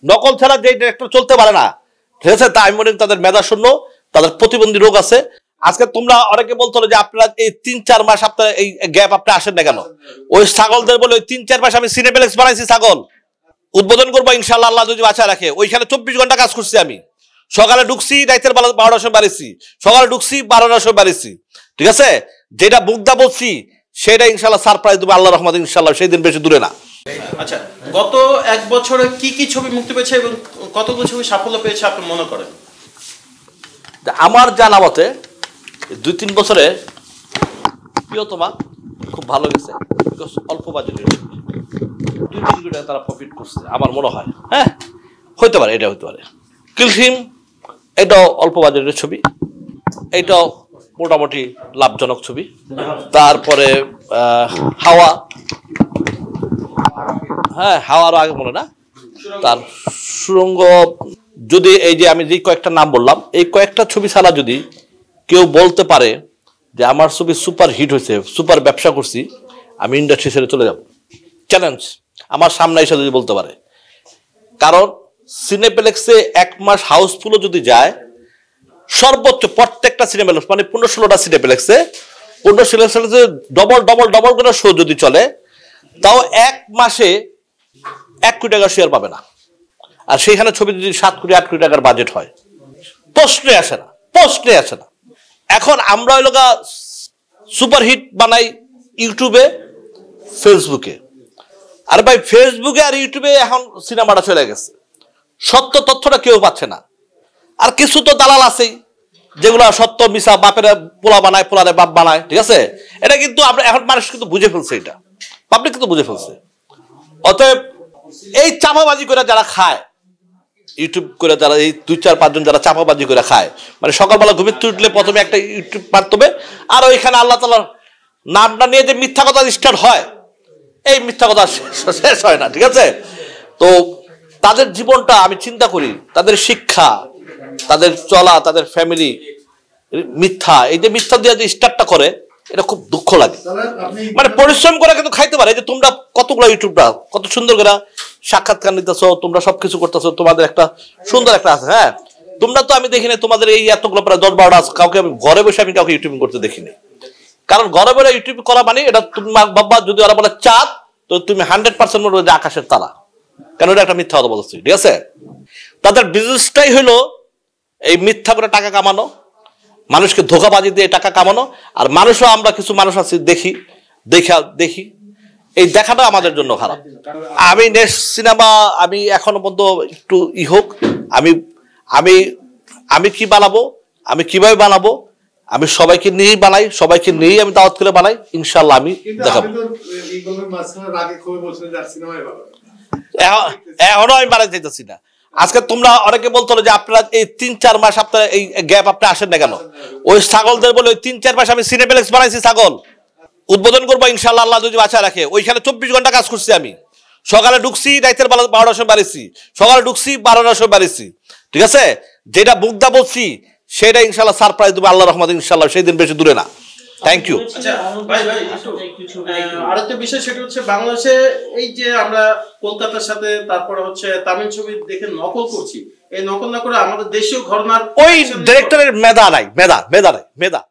নকল ছাড়া যে ডিরেক্টর চলতে পারে না, ঠিক আছে? তাই আমি মনে করি তাদের মেধা শূন্য, তাদের প্রতিবন্ধী রোগ আছে। আজকে তোমরা অনেকে বলতো যে আপনারা এই 3-4 মাস আপনার এই গ্যাপ আপনি আসেন না কেন? ওই ছাগলদের বলে ওই 3-4 মাস আমি সিনেপ্লেক্স বানাইছি, ছাগল উদ্বোধন করবো ইনশাল্লাহ, আল্লাহ যদি বাঁচা রাখে। ওইখানে 24 ঘন্টা কাজ করছি আমি। সকালে ঢুকছি, রাতের 12টার সময় বাড়িছি, সকালে ঢুকছি 12টার সময় বাড়িছি, ঠিক আছে? যেটা বুকদা বলছি সেটা ইনশাল্লাহ সারপ্রাইজ দেবো আল্লাহ রহমতে ইনশাল্লাহ, সেই দিন বেশি দূরে না। আচ্ছা, গত 1 বছরে কি কি ছবি মুক্তি পেয়েছে এবং কতগুলো ছবি সাফল্য পেয়েছে আপনি মনে করেন? আমার জানা মতে 2-3 বছরে প্রিয়তমা খুব ভালো গেছে, বিকজ অল্প বাজেটের 2-3 কোটি টাকা তারা প্রফিট করছে আমার মনে হয়। হ্যাঁ, হইতে পারে, এটা হইতে পারে। কিলফিল্ম এটাও অল্প বাজেটের ছবি, এইটাও মোটামুটি লাভজনক ছবি। তারপরে হাওয়া, হ্যাঁ হাওয়ারও আগে মনে না, তার সুরঙ্গ। যদি এই যে আমি যে কয়েকটা নাম বললাম, এই কয়েকটা ছবি ছাড়া যদি কেউ বলতে পারে যে আমার ছবি সুপার হিট হয়েছে, সুপার ব্যবসা করছি, আমি ইন্ডাস্ট্রি ছেড়ে চলে যাব। চ্যালেঞ্জ আমার সামনে এসে যদি বলতে পারে। কারণ সিনেপ্লেক্সে 1 মাস হাউসফুলও যদি যায়, সর্বোচ্চ প্রত্যেকটা সিনেপ্লেক্স মানে 15-16টা সিনেপ্লেক্সে 15-16 ডবল ডবল ডবল করে শো যদি চলে, তাও 1 মাসে 1 কোটি টাকার শেয়ার পাবে না। আর সেইখানে ছবি যদি 7 কোটি 8 কোটি টাকার বাজেট হয়, প্রশ্নে আসে না, প্রশ্নে আসে না। এখন আমরা ওই লোকা সুপারহিট বানাই ইউটিউবে, ফেসবুকে। আর ভাই ফেসবুকে আর ইউটিউবে এখন সিনেমাটা চলে গেছে, সত্য তথ্যটা কেউ পাচ্ছে না। আর কিছু তো দালাল আছেই যেগুলো সত্য মিশা বাপের পোলা বানায়, পোলারে বাপ বানায়, ঠিক আছে? এটা কিন্তু আমরা এখন মানুষ কিন্তু বুঝে ফেলছে, এটা পাবলিক কিন্তু বুঝে ফেলছে। অতএব এই চাপাবাজি করে যারা খায়, ইউটিউব করে যারা এই 2-4-5 জন যারা চাপাবাজি করে খায়, মানে সকালবেলা ঘুমিয়ে উঠলে প্রথমে একটা ইউটিউব মারতে হবে, আর ওইখানে আল্লাহ তাআলার নামটা নিয়ে যে মিথ্যা কথা স্টার্ট হয়, এই মিথ্যা কথা শেষ হয় না, ঠিক আছে? তো তাদের জীবনটা আমি চিন্তা করি, তাদের শিক্ষা, তাদের চলা, তাদের ফ্যামিলি মিথ্যা, এই যে মিথ্যা দিয়ে যে স্টার্টটা করে, এটা খুব দুঃখ লাগে। মানে পরিশ্রম করে কিন্তু খাইতে পারে। যে তোমরা কতগুলো ইউটিউবরা কত সুন্দর করে সাক্ষাৎকার নিতেছো, তোমরা সবকিছু করতেছো, তোমাদের একটা সুন্দর একটা আছে। হ্যাঁ, তোমরা তো আমি দেখিনি তোমাদের এই এতগুলো প্রায় 10-12টা কাউকে আমি ঘরে বসে আমি কাউকে ইউটিউব করতে দেখিনি। কারণ ঘরে বসে ইউটিউব করা মানে এটা তোমার বাবা যদি ওরা বলে চাঁদ, তো তুমি 100% মনে করো যে আকাশের তারা, কারণ এটা একটা মিথ্যা কথা বলছি, ঠিক আছে? তাদের বিজনেসটাই হলো এই মিথ্যা করে টাকা কামানো, মানুষকে ধোঁকাবাজি দিয়ে টাকা কামানো। আর মানুষও আমরা কিছু মানুষ আছি দেখি এই দেখাটা আমাদের জন্য খারাপ। আমি নেক্সট সিনেমা আমি এখনো পর্যন্ত একটু হোক, আমি আমি আমি কি বানাবো, আমি কিভাবে বানাবো, আমি সবাইকে নিয়েই বানাই, সবাইকে নিয়েই আমি দাওয়াত করে বানাই, ইনশাল্লাহ আমি দেখাবো। এখনো আমি বানাই চাইতেছি না। আজকে তোমরা অনেকে বলতো যে আপনারা এই 3-4 মাস আপনার এই গ্যাপ আপনি আসেন না কেন? ওই ছাগলদের বলে ওই 3-4 মাস আমি সিনেপ্লেক্স বানাইছি, ছাগল উদ্বোধন করবো ইনশাল্লাহ, আল্লাহ যদি বাঁচা রাখে। ওইখানে 24 ঘন্টা কাজ করছি আমি। সকালে ঢুকছি, রাতের 12টার সময় বাড়িছি, সকালে ঢুকছি 12টার সময় বাড়িছি, ঠিক আছে? যেটা বুকদা বলছি সেটা ইনশাল্লাহ সারপ্রাইজ দেবো আল্লাহ রহমতে ইনশাল্লাহ, সেই দিন বেশি দূরে না। Thank you. আচ্ছা ভাই, আরেকটা বিষয় সেটা হচ্ছে বাংলাদেশে এই যে আমরা কলকাতার সাথে তারপরে হচ্ছে তামিল ছবি দেখে নকল করছি, এই নকল না করে আমাদের দেশীয় ঘরানার ওই ডিরেক্টরের মেধা নাই, মেধা